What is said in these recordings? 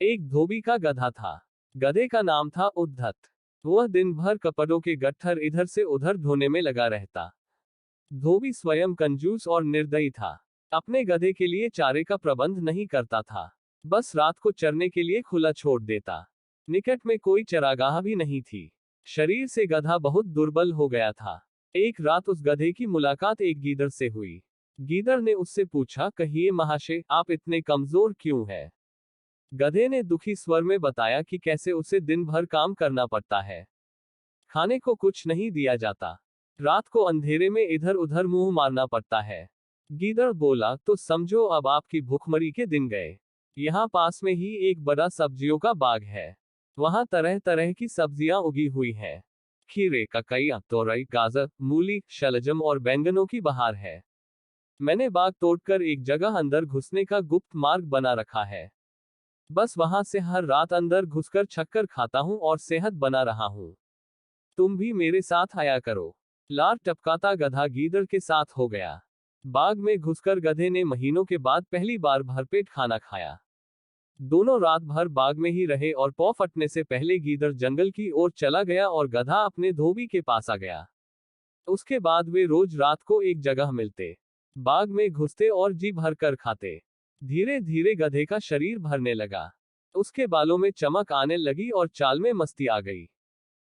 एक धोबी का गधा था। गधे का नाम था उद्धत। वह दिन भर कपड़ों के गट्ठर इधर से उधर धोने में लगा रहता। धोबी स्वयं कंजूस और निर्दयी था। अपने गधे के लिए चारे का प्रबंध नहीं करता था, बस रात को चरने के लिए खुला छोड़ देता। निकट में कोई चरागाह भी नहीं थी। शरीर से गधा बहुत दुर्बल हो गया था। एक रात उस गधे की मुलाकात एक गीदड़ से हुई। गीदड़ ने उससे पूछा, कहिए महाशय, आप इतने कमजोर क्यों हैं? गधे ने दुखी स्वर में बताया कि कैसे उसे दिन भर काम करना पड़ता है। खाने को कुछ नहीं दिया जाता। रात को अंधेरे में इधर उधर मुंह मारना पड़ता है। गीदड़ बोला, तो समझो अब आपकी भूखमरी के दिन गए। यहाँ पास में ही एक बड़ा सब्जियों का बाग है। वहाँ तरह तरह की सब्जियां उगी हुई हैं। खीरे, ककैया, तोरई, गाजर, मूली, शलजम और बैंगनों की बहार है। मैंने बाग तोड़कर एक जगह अंदर घुसने का गुप्त मार्ग बना रखा है। बस वहां से हर रात अंदर घुसकर छक्कर खाता हूँ और सेहत बना रहा हूँ। तुम भी मेरे साथ आया करो। लार टपकाता गधा गीदड़ के साथ हो गया। बाग में घुसकर गधे ने महीनों के बाद पहली बार भरपेट खाना खाया। दोनों रात भर बाग में ही रहे और पौ फटने से पहले गीदड़ जंगल की ओर चला गया और गधा अपने धोबी के पास आ गया। उसके बाद वे रोज रात को एक जगह मिलते, बाग में घुसते और जी भर कर खाते। धीरे धीरे गधे का शरीर भरने लगा। उसके बालों में चमक आने लगी और चाल में मस्ती आ गई।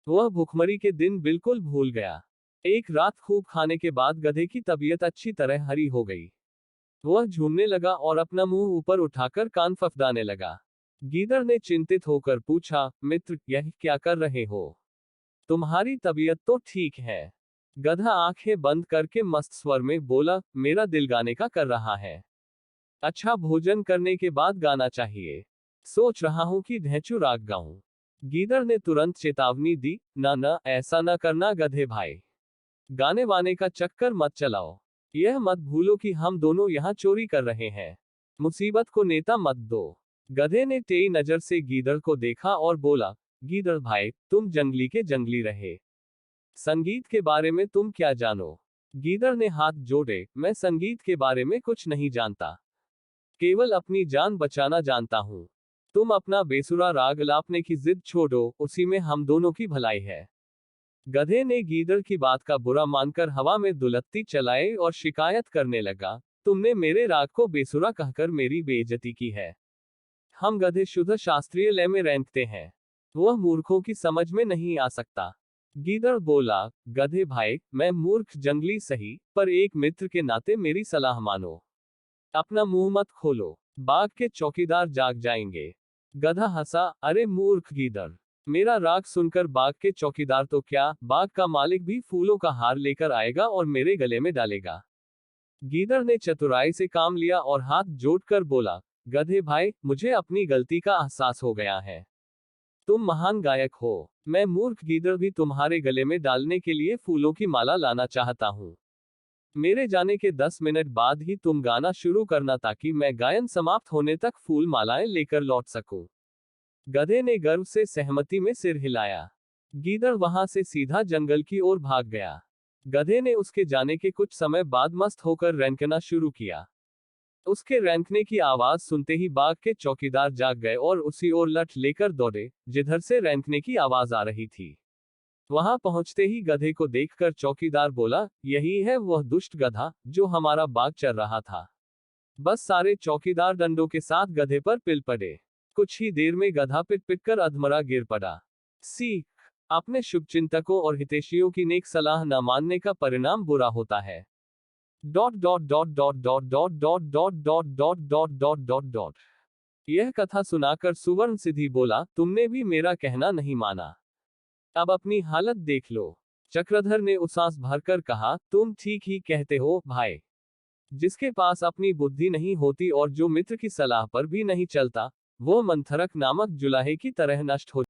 वह भूखमरी के दिन बिल्कुल भूल गया। एक रात खूब खाने के बाद गधे की तबीयत अच्छी तरह हरी हो गई। वह झूमने लगा और अपना मुंह ऊपर उठाकर कान फफडाने लगा। गीदड़ ने चिंतित होकर पूछा, मित्र, यह क्या कर रहे हो? तुम्हारी तबीयत तो ठीक है। गधा आंखें बंद करके मस्त स्वर में बोला, मेरा दिल गाने का कर रहा है। अच्छा भोजन करने के बाद गाना चाहिए। सोच रहा हूं कि ढेंचू राग गाऊं। गीदड़ ने तुरंत चेतावनी दी, ना ना, ऐसा ना करना गधे भाई। गाने वाने का चक्कर मत चलाओ। यह मत भूलो कि हम दोनों यहाँ चोरी कर रहे हैं। मुसीबत को नेता मत दो। गधे ने तेई नजर से गीदड़ को देखा और बोला, गीदड़ भाई, तुम जंगली के जंगली रहे। संगीत के बारे में तुम क्या जानो? गीदड़ ने हाथ जोड़े, मैं संगीत के बारे में कुछ नहीं जानता। केवल अपनी जान बचाना जानता हूँ। तुम अपना बेसुरा राग लापने की जिद छोड़ो, उसी में हम दोनों की भलाई है। गधे ने गीदड़ की बात का बुरा मानकर हवा में दुलत्ती चलाए और शिकायत करने लगा, तुमने मेरे राग को बेसुरा कहकर मेरी बेइज्जती की है। हम गधे शुद्ध शास्त्रीय लय में रेंगते हैं। वह मूर्खों की समझ में नहीं आ सकता। गीदड़ बोला, गधे भाई, मैं मूर्ख जंगली सही, पर एक मित्र के नाते मेरी सलाह मानो। अपना मुंह मत खोलो, बाग के चौकीदार जाग जाएंगे। गधा हंसा, अरे मूर्ख गीदड़, मेरा राग सुनकर बाग के चौकीदार तो क्या, बाग का मालिक भी फूलों का हार लेकर आएगा और मेरे गले में डालेगा। गीदड़ ने चतुराई से काम लिया और हाथ जोड़कर बोला, गधे भाई, मुझे अपनी गलती का एहसास हो गया है। तुम महान गायक हो। मैं मूर्ख गीदड़ भी तुम्हारे गले में डालने के लिए फूलों की माला लाना चाहता हूँ। मेरे जाने के 10 मिनट बाद ही तुम गाना शुरू करना ताकि मैं गायन समाप्त होने तक फूल मालाएं लेकर लौट सकूं। गधे ने गर्व से सहमति में सिर हिलाया। गीदड़ वहां से सीधा जंगल की ओर भाग गया। गधे ने उसके जाने के कुछ समय बाद मस्त होकर रेंकना शुरू किया। उसके रेंकने की आवाज सुनते ही बाग के चौकीदार जाग गए और उसी ओर लठ लेकर दौड़े जिधर से रेंकने की आवाज आ रही थी। वहां पहुंचते ही गधे को देखकर चौकीदार बोला, यही है वह दुष्ट गधा जो हमारा बाग चर रहा था। बस सारे चौकीदार डंडों के साथ गधे पर पिल पड़े। कुछ ही देर में गधा पिट पिट कर अधमरा गिर पड़ा। सीख, अपने शुभचिंतकों और हितैषियों की नेक सलाह न मानने का परिणाम बुरा होता है। Dot dot dot dot dot dot dot dot dot dot dot dot dot dot. यह कथा सुनाकर सुवर्ण सिद्धि बोला, तुमने भी मेरा कहना नहीं माना। अब अपनी हालत देख लो। चक्रधर ने उसास भरकर कहा, तुम ठीक ही कहते हो भाई। जिसके पास अपनी बुद्धि नहीं होती और जो मित्र की सलाह पर भी नहीं चलता, वो मंथरक नामक जुलाहे की तरह नष्ट हो